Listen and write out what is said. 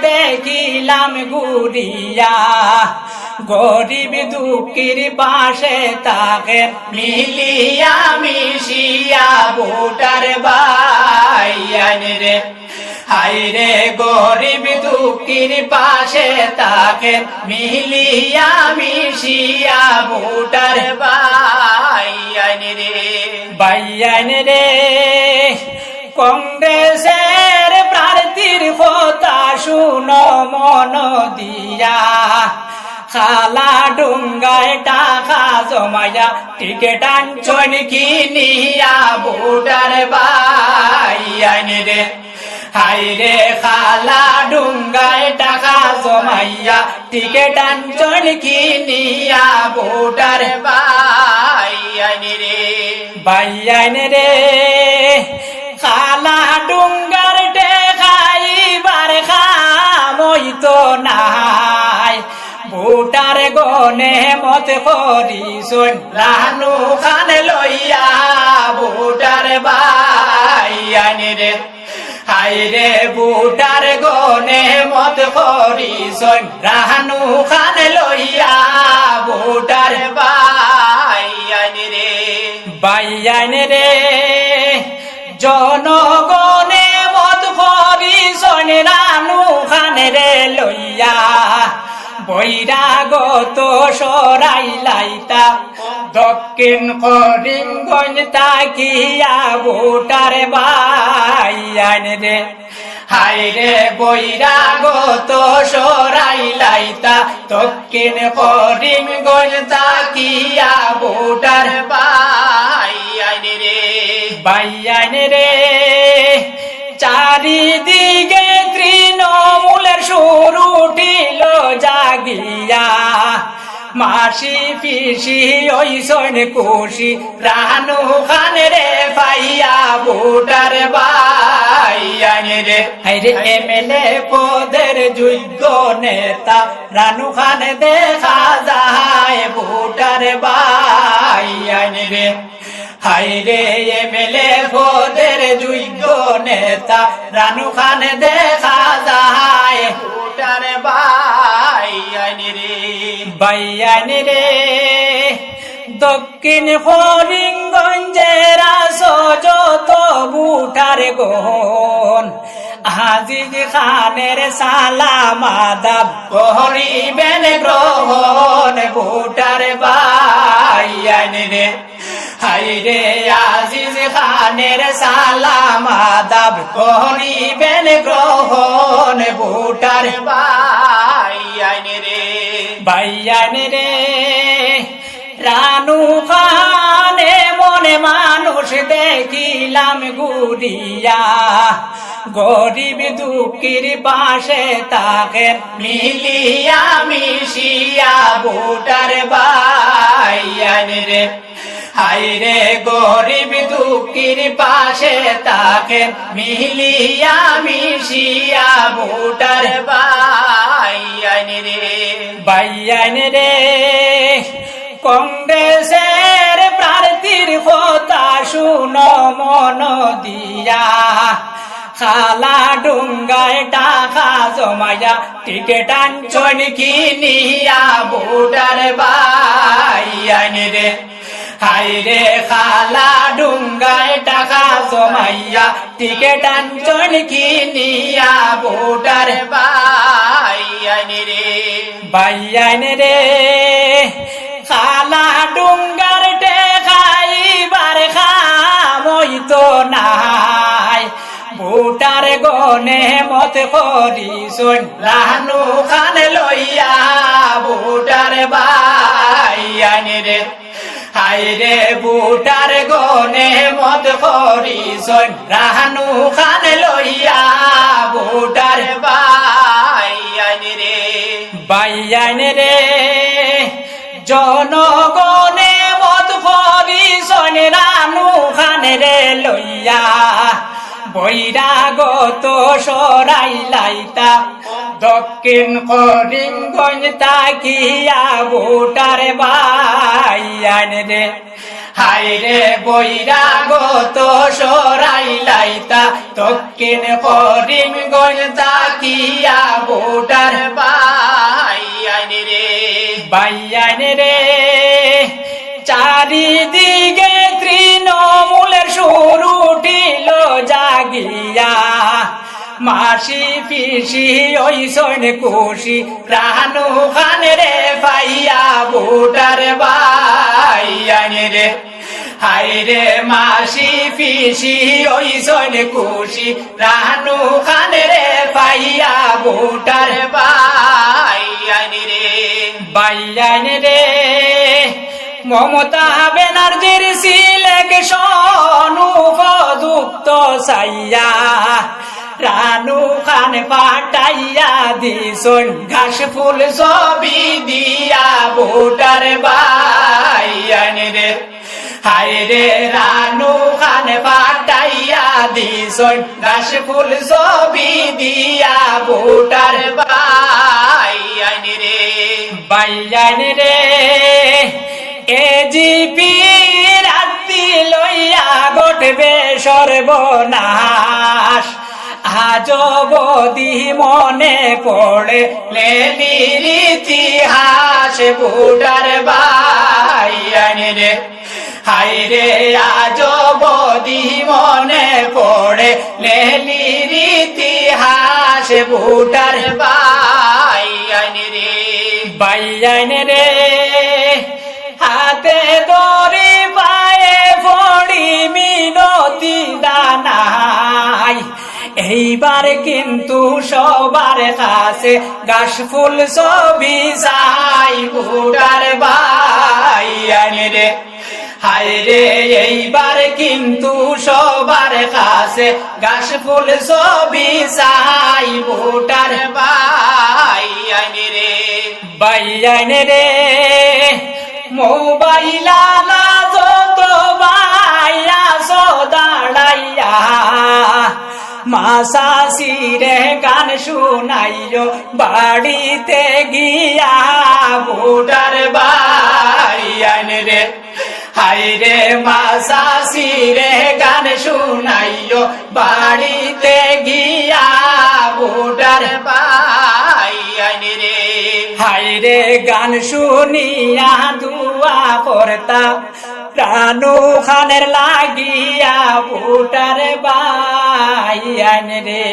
দেখিলাম ঘুরিয়া, গরিব দুঃখীর পাশে তাকে মিলিয়া মিশিয়া ভোটার ভাইয়ান রে। হায়রে গরিব দুঃখীর পাশে তাকে মিলিয়া মিশিয়া ভোটার ভাইয়ান রে। ভাইয়ান রে কংগ্রেসের প্রার্থীর কথা শুনো মন দিয়া, খালা ডুঙ্গায় টাকা জমায়া টিকেট আনছন কিনিয়া ভোটার ভাইয়ান রে। হায়রে খালা ডুঙ্গায় টাকা জমাইয়া টিকেট আনছন কিনিয়া ভোটার ভাইয়ান রে। ভাইয়ান রে খালা ডুঙ্গার টেকাইবার খামই তো নাই, ভোটার গনে মত করিছন রানু খান লইয়া ভোটার ভাইয়ান রে। হায়রে ভোটার গনে মত করিছন রানু খান লইয়া ভোটার ভাইয়ান রে। ভাইয়ান রে জনগণে মত করিছন রানু খান রে লইয়া, বৈরাগত সরাইলাইতা দক্ষিণ করিমগঞ্জ তাকিয়া ভোটার ভাইয়ান রে। হায়রে বৈরাগত সরাইলাইতা দক্ষিণ করিমগঞ্জ তাকিয়া ভোটার ভাইয়ান রে। ভাইয়ান রে চারিদিকে তৃণমূলের সুর উঠিল জাগিয়া, মাসি পিসি ওইসন খুশি রানু খান রে পাইয়া ভোটার ভাইয়ান রে। হায়রে এমএলএ পদের যোগ্য নেতা রানু খান দেখা যায় ভোটার ভাইয়ান রে। হায়রে এমএলএ পদের যোগ্য নেতা রানু খান দেখা যায় ভোটার ভাইয়ান রে। ভাইয়ান রে দক্ষিণ করিমগঞ্জের যত ভোটার গণ, আজিজ খানের সালাম আদাব করিবেন গ্রহণ ভোটার ভাইয়ান রে। হায়রে আজিজ খানের সালাম আদাব করিবেন গ্রহণ ভোটার ভাইয়ান রে। ভাইয়ান রে রানু খানে মনে মানুষ দেখিলাম ঘুরিয়া, গরিব দুঃখীর পাশে তাকে মিলিয়া মিশিয়া ভোটার ভাইয়ান রে। হায়রে গরিব দুঃখীর পাশে তাকে মিলিয়া মিশিয়া ভোটার ভাইয়ান রে। ভাইয়ান রে কংগ্রেসের প্রার্থীর কথা শুনো মন দিয়া, খালা ডুঙ্গায় টাকা জমায়া টিকেট আনছন কিনিয়া ভোটার ভাইয়ান রে। হায়রে খালা ডুঙ্গায় টাকা জমাইয়া টিকেট আনছন কিনিয়া ভোটার ভাইয়ান রে। ভাইয়ান রে খালা ডুঙ্গার টেকাইবার খামই তো নাই, ভোটার গনে মত করিছন রানু খান লইয়া ভোটার ভাইয়ান রে। হায়রে ভোটার গনে মত করিছন রানু খান লইয়া ভোটার ভাইয়ান রে। ভাইয়ান রে জনগণে মত করিছন রানু খান রে লইয়া, বৈরাগত সরাইলাইতা দক্ষিণ করিমগঞ্জ তাকিয়া ভোটার ভাইয়ান রে। হাইরে বৈরাগত সরাইলাইতা দক্ষিণ করিমগঞ্জ তাকিয়া ভোটার বাইয়ান রে বাইয়ান রে চারিদিকে তৃণমূলের সুর উঠিল জাগিয়া মাসি পিসি ওই সৈন খুশি রানু খান রে পাইয়া ভোটার বাইয়ান রে হাইরে মাসি পিসি ওই সৈন খুশি রানু খান রে পাইয়া ভোটার বাইয়ান রে বাইয়ান রে মমতা ব্যানার্জির সিলেকশন উপযুক্ত চাইয়া রানু খান পাঠাইয়া দিছন ঘাস ফুল ছবি দিয়া ভোটার বাইয়ান রে হাইরে রানু খান পাঠাইয়া দিছন ঘাস ফুল ছবি দিয়া ভোটার বাইয়ান রে বাইয়ান রে এজিপি রাত্রি লইয়া ঘটবে সর্বনাশ আজ বদি মনে পড়ে লেলির ইতিহাস ভোটার বাইয়ান রে হাইরে আজ বদি মনে পড়ে লেলির ইতিহাস ভোটার বাইয়ান রে বাইয়ান রে হাতে দড়ি পায়ে পড়ি মিনতি দানাই এইবার কিন্তু সবার কাছে ঘাস ফুল ছবি চাই ভোটার বাইয়ান রে হায়রে এইবার কিন্তু সবার কাছে ঘাস ফুল ছবি চাই ভোটার বাইয়ান রে বাইয়ান রে মোবাইল যত বাইয়া দাঁড়াইয়া মাসাসিরে গান শুনাইও বাড়িতে গিয়া ভোটার বাইয়ান রে হাইরে মাসাসিরে গান শুনাইও বাড়িতে গিয়া ভোটার বাইয়ান রে হাইরে গান শুনিয়া দুয়া করতা রানু খানের লাগিয়া ভোটার বাইয়ান রে।